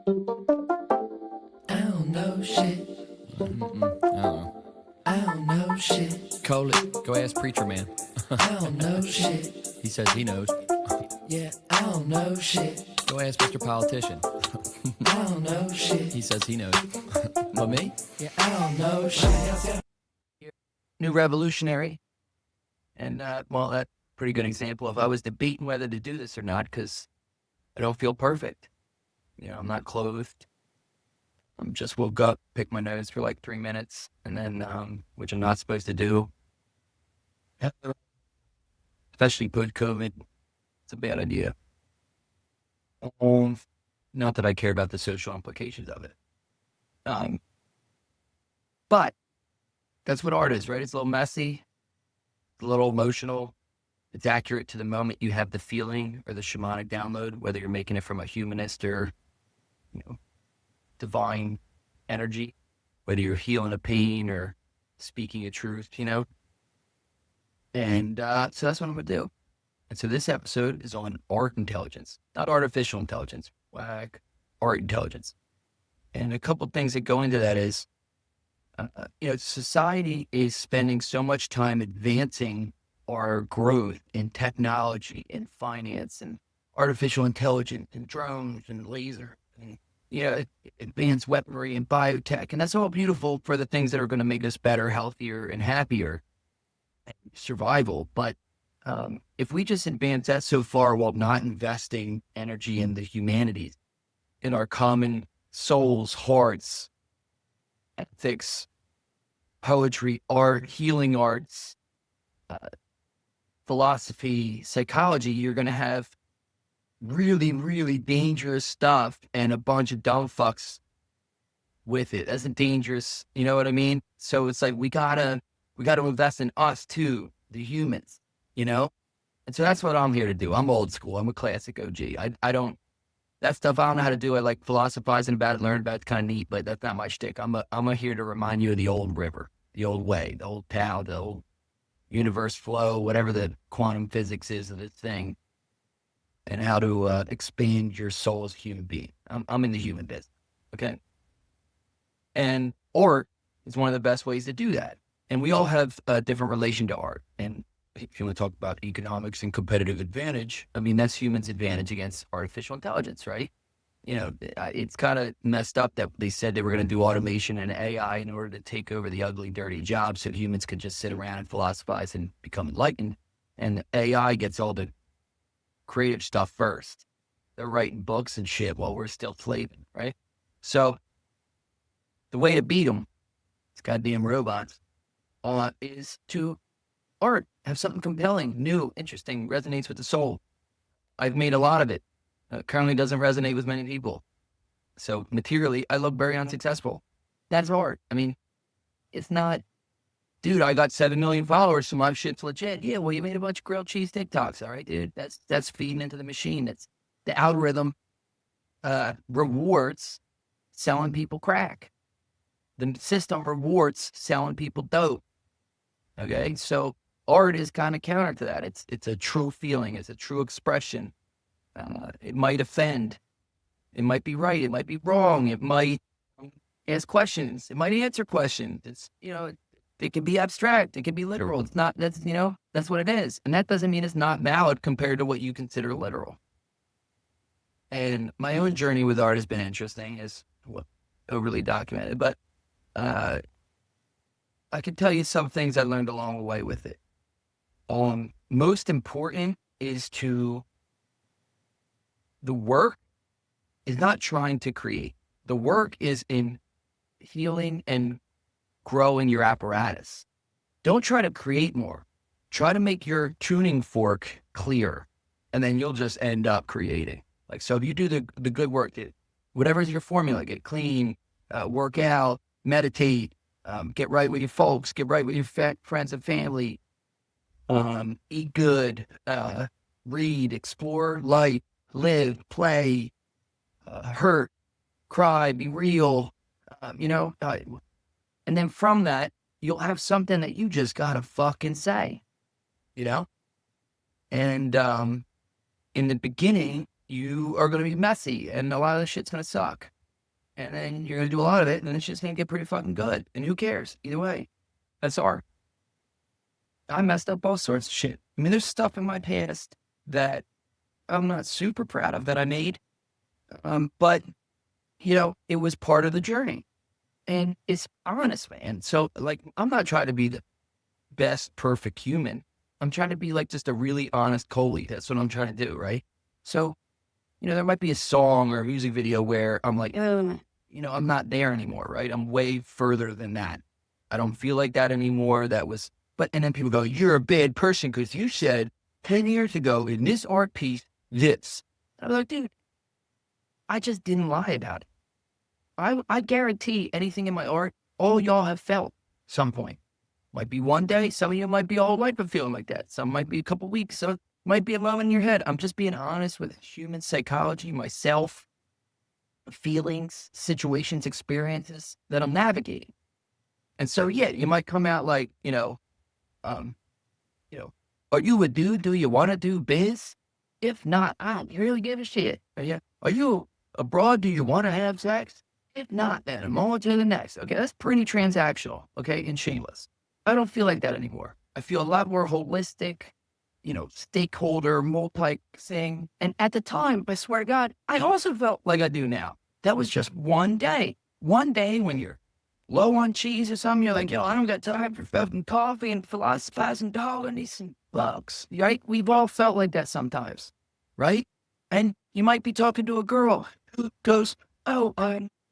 I don't know shit. I don't know. I don't know shit. Call it. Go ask Preacher Man. I don't know shit. He says he knows. Yeah, I don't know shit. Go ask Mr. Politician. I don't know shit. He says he knows. But me? Yeah, I don't know shit. New Revolutionary. And, well, that's a pretty good example if I was debating whether to do this or not, because I don't feel perfect. You know, I'm not clothed. I'm just woke up, picked my nose for like 3 minutes, and then, which I'm not supposed to do. Especially post-COVID. It's a bad idea. Not that I care about the social implications of it. But that's what art is, right? It's a little messy, a little emotional. It's accurate to the moment you have the feeling or the shamanic download, whether you're making it from a humanist or, divine energy, whether you're healing a pain or speaking a truth, And so that's what I'm going to do. And so this episode is on art intelligence, not artificial intelligence, art intelligence. And a couple of things that go into that is, society is spending so much time advancing our growth in technology and finance and artificial intelligence and drones and laser and, advanced weaponry and biotech. And that's all beautiful for the things that are going to make us better, healthier, and happier, and survival. But if we just advance that so far while not investing energy in the humanities, in our common souls, hearts, ethics, poetry, art, healing arts, philosophy, psychology, you're going to have really, really dangerous stuff and a bunch of dumb fucks with it. That's a dangerous, you know what I mean? So it's like, we gotta invest in us too, the humans, And so that's what I'm here to do. I'm old school. I'm a classic OG. That stuff I don't know how to do. I like philosophizing about it, learn about it. It's kind of neat, but that's not my shtick. I'm here to remind you of the old river, the old way, the old Tao, the old universe flow, whatever the quantum physics is of this thing, and how to expand your soul as a human being. I'm in the human business, okay? And art is one of the best ways to do that. And we all have a different relation to art. And if you want to talk about economics and competitive advantage, I mean, that's humans' advantage against artificial intelligence, right? It's kind of messed up that they said they were going to do automation and AI in order to take over the ugly, dirty jobs so humans could just sit around and philosophize and become enlightened. And AI gets all the creative stuff first. They're writing books and shit while we're still slaving, right? So the way to beat them, these goddamn robots, is to art, have something compelling, new, interesting, resonates with the soul. I've made a lot of it. Currently doesn't resonate with many people. So materially, I look very unsuccessful. That's art. I mean, it's not, dude, I got 7 million followers, so my shit's legit. Yeah, well, you made a bunch of grilled cheese TikToks, all right, dude? That's feeding into the machine. That's the algorithm rewards selling people crack. The system rewards selling people dope. Okay, so art is kind of counter to that. It's a true feeling. It's a true expression. It might offend. It might be right. It might be wrong. It might ask questions. It might answer questions. It's, it can be abstract. It can be literal. It's not, that's what it is. And that doesn't mean it's not valid compared to what you consider literal. And my own journey with art has been interesting, is overly documented, but I can tell you some things I learned along the way with it. Most important is the work is not trying to create. The work is in healing and growing your apparatus. Don't try to create more. Try to make your tuning fork clear, and then you'll just end up creating. Like, so if you do the good work, whatever's your formula, get clean, work out, meditate, get right with your folks, get right with your friends and family, eat good, read, explore life, live, play, hurt, cry, be real, and then from that, you'll have something that you just gotta fucking say, And in the beginning, you are going to be messy and a lot of the shit's going to suck. and then you're going to do a lot of it, and then it's just going to get pretty fucking good. And who cares? Either way, that's art. I messed up all sorts of shit. I mean, there's stuff in my past that I'm not super proud of that I made. But, it was part of the journey. And it's honest, man. So, like, I'm not trying to be the best perfect human. I'm trying to be like just a really honest Coley. That's what I'm trying to do, right? So, there might be a song or a music video where I'm like, I'm not there anymore, right? I'm way further than that. I don't feel like that anymore. And then people go, you're a bad person because you said 10 years ago in this art piece, this. I'm like, dude, I just didn't lie about it. I guarantee anything in my art, all y'all have felt some point. Might be one day. Some of you might be all life of feeling like that. Some might be a couple weeks. Some might be a moment in your head. I'm just being honest with human psychology, myself, feelings, situations, experiences that I'm navigating. And so, yeah, you might come out like, are you a dude? Do you want to do biz? If not, I don't really give a shit. Are you abroad? Do you want to have sex? If not, then I'm on to the next. Okay, that's pretty transactional, okay, and shameless. I don't feel like that anymore. I feel a lot more holistic, stakeholder, multi-thing. And at the time, I swear to God, I also felt like I do now. That was just one day. One day when you're low on cheese or something, you're like, I don't got time for fucking coffee and philosophizing dog and these bugs, right? We've all felt like that sometimes, right? And you might be talking to a girl who goes, oh,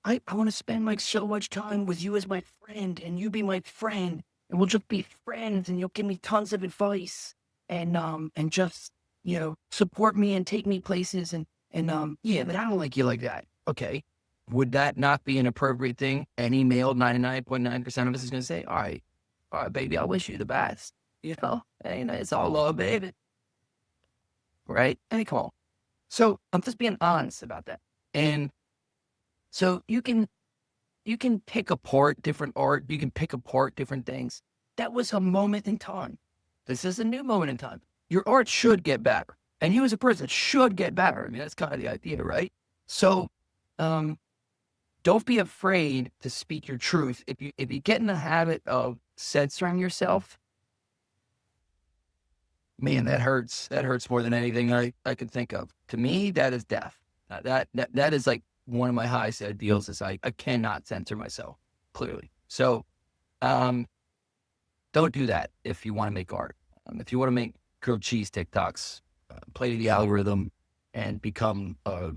I want to spend like so much time with you as my friend and you be my friend and we'll just be friends and you'll give me tons of advice and just, support me and take me places and but I don't like you like that. Okay. Would that not be an appropriate thing? Any male, 99.9% of us is going to say, all right, baby, I wish you the best. And it's all love, baby. Right? Hey, come on. So I'm just being honest about that. And so you can pick apart different art. You can pick apart different things. That was a moment in time. This is a new moment in time. Your art should get better. And you as a person should get better. I mean, that's kind of the idea, right? So, don't be afraid to speak your truth. If you get in the habit of censoring yourself, man, that hurts. That hurts more than anything I could think of. To me, that is death. That is like one of my highest ideals is I cannot censor myself, clearly. So, don't do that if you want to make art. If you want to make grilled cheese TikToks, play to the algorithm and become a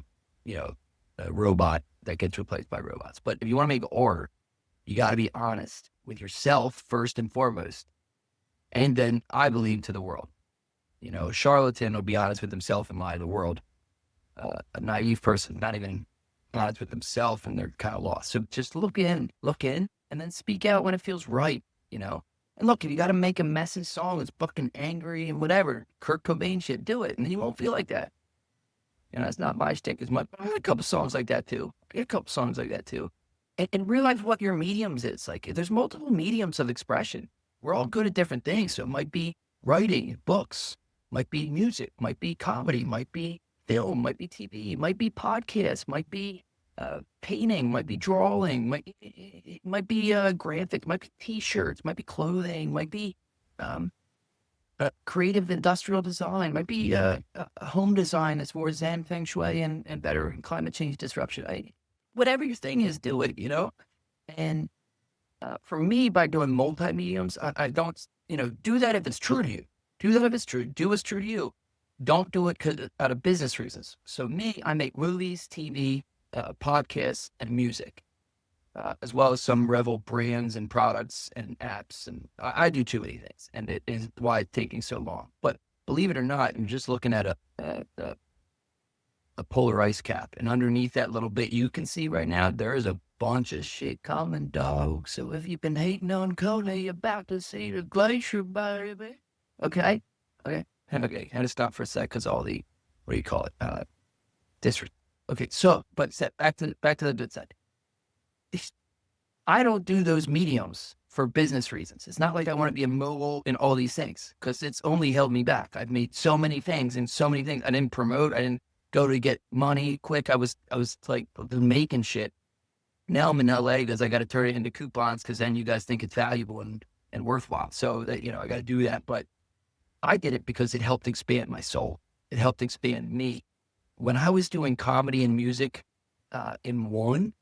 robot that gets replaced by robots. But if you want to make art, you got to be honest with yourself first and foremost. And then I believe to the world. A charlatan will be honest with himself and lie to the world. A naive person, not even honest with themselves, and they're kind of lost. So just look in, and then speak out when it feels right, And look, if you got to make a messy song that's fucking angry and whatever, Kurt Cobain shit, do it. And then you won't feel like that. It's not my shtick as much. I had a couple songs like that too. And realize what your mediums is. Like, there's multiple mediums of expression. We're all good at different things. So it might be writing, books, might be music, might be comedy, might be film, might be TV, might be podcasts, might be painting, might be drawing, might be graphic, might be t-shirts, might be clothing, might be creative industrial design, might be home design that's more Zen, Feng Shui, and better in climate change disruption. Whatever your thing is, do it, And for me, by doing multi-mediums, I don't, do that if it's true to you. Do that if it's true. Do what's true to you. Don't do it out of business reasons. So me, I make movies, TV, podcasts, and music, as well as some Revel brands and products and apps. And I do too many things, and it is why it's taking so long. But believe it or not, I'm just looking at a polar ice cap, and underneath that little bit you can see right now, there is a bunch of shit coming, dog. So if you've been hating on Kona, you're about to see the glacier, baby. Okay. Had to stop for a sec because all the, what do you call it? Okay, so, but back to the good side. I don't do those mediums for business reasons. It's not like I want to be a mogul in all these things because it's only held me back. I've made so many things and so many things. I didn't promote. I didn't go to get money quick. I was like making shit Now I'm in LA because I got to turn it into coupons because then you guys think it's valuable and worthwhile. So that, I got to do that. But I did it because it helped expand my soul. It helped expand me. When I was doing comedy and music in one,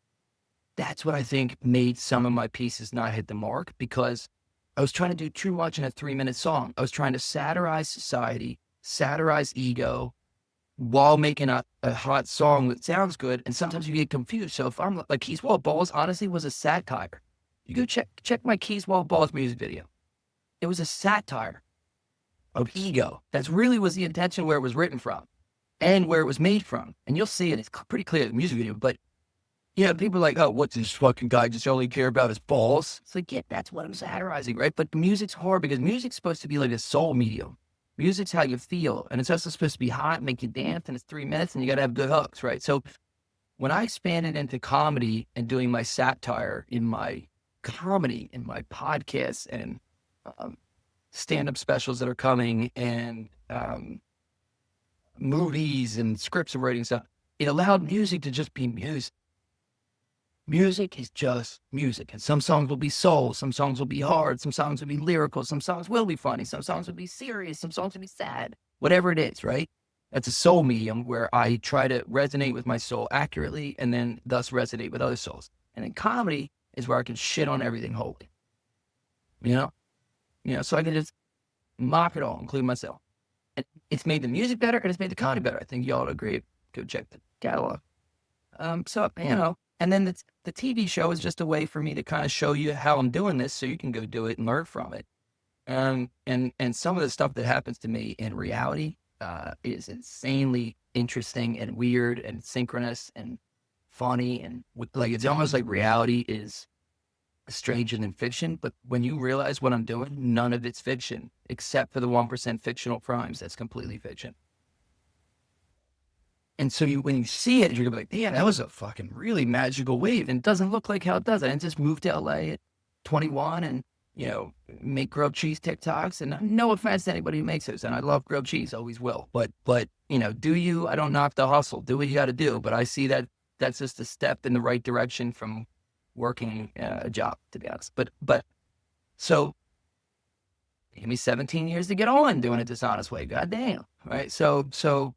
that's what I think made some of my pieces not hit the mark, because I was trying to do too much in a 3-minute song. I was trying to satirize society, satirize ego, while making a hot song that sounds good. And sometimes you get confused. So if I'm like, Keys Wall Balls honestly was a satire. You go check my Keys Wall Balls music video. It was a satire of ego. That's really was the intention where it was written from and where it was made from. And you'll see it. It's pretty clear in the music video. But people are like, oh, what's this fucking guy just only care about his balls? It's like, yeah, that's what I'm satirizing, right? But music's hard because music's supposed to be like a soul medium. Music's how you feel, and it's also supposed to be hot, make you dance, and it's 3 minutes, and you got to have good hooks, right? So when I expanded into comedy and doing my satire in my comedy, in my podcasts, and stand-up specials that are coming, and movies and scripts and writing stuff, it allowed music to just be music. Music is just music, and some songs will be soul, some songs will be hard, some songs will be lyrical, some songs will be funny, some songs will be serious, some songs will be sad, whatever it is, right? That's a soul medium where I try to resonate with my soul accurately and then thus resonate with other souls. And then comedy is where I can shit on everything holy, so I can just mock it all, including myself. And it's made the music better and it's made the comedy better. I think y'all agree. Go check the catalog. And then the TV show is just a way for me to kind of show you how I'm doing this so you can go do it and learn from it. And some of the stuff that happens to me in reality is insanely interesting and weird and synchronous and funny. And like, it's almost like reality is stranger than fiction. But when you realize what I'm doing, none of it's fiction, except for the 1% fictional crimes. That's completely fiction. And so when you see it, you're gonna be like, damn, that was a fucking really magical wave. And it doesn't look like how it does. I didn't just move to LA at 21 and, make grilled cheese TikToks. And no offense to anybody who makes those. And I love grilled cheese, always will. But do you? I don't knock the hustle. Do what you got to do. But I see that that's just a step in the right direction from working a job, to be honest. But so it gave me 17 years to get on doing it this honest way. God damn. Right. So,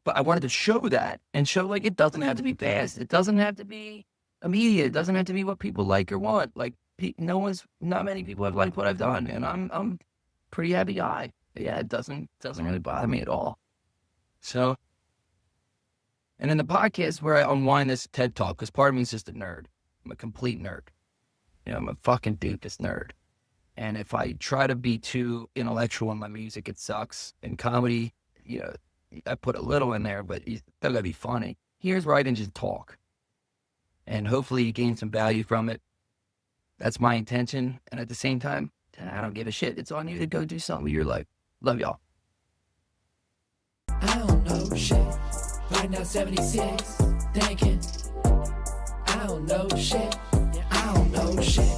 but I wanted to show that and show, like, it doesn't have to be fast. It doesn't have to be immediate. It doesn't have to be what people like or want. Like, not many people have liked what I've done, and I'm pretty happy guy. Yeah, it doesn't really bother me at all. So, and in the podcast where I unwind this TED Talk, because part of me is just a nerd. I'm a complete nerd. I'm a fucking doofus nerd. And if I try to be too intellectual in my music, it sucks. In comedy, I put a little in there, but it's still gotta be funny. Here's where I can just talk. And hopefully you gain some value from it. That's my intention. And at the same time, I don't give a shit. It's on you to go do something with your life. Love y'all. I don't know shit. Right now 76, thinking. I don't know shit. I don't know shit.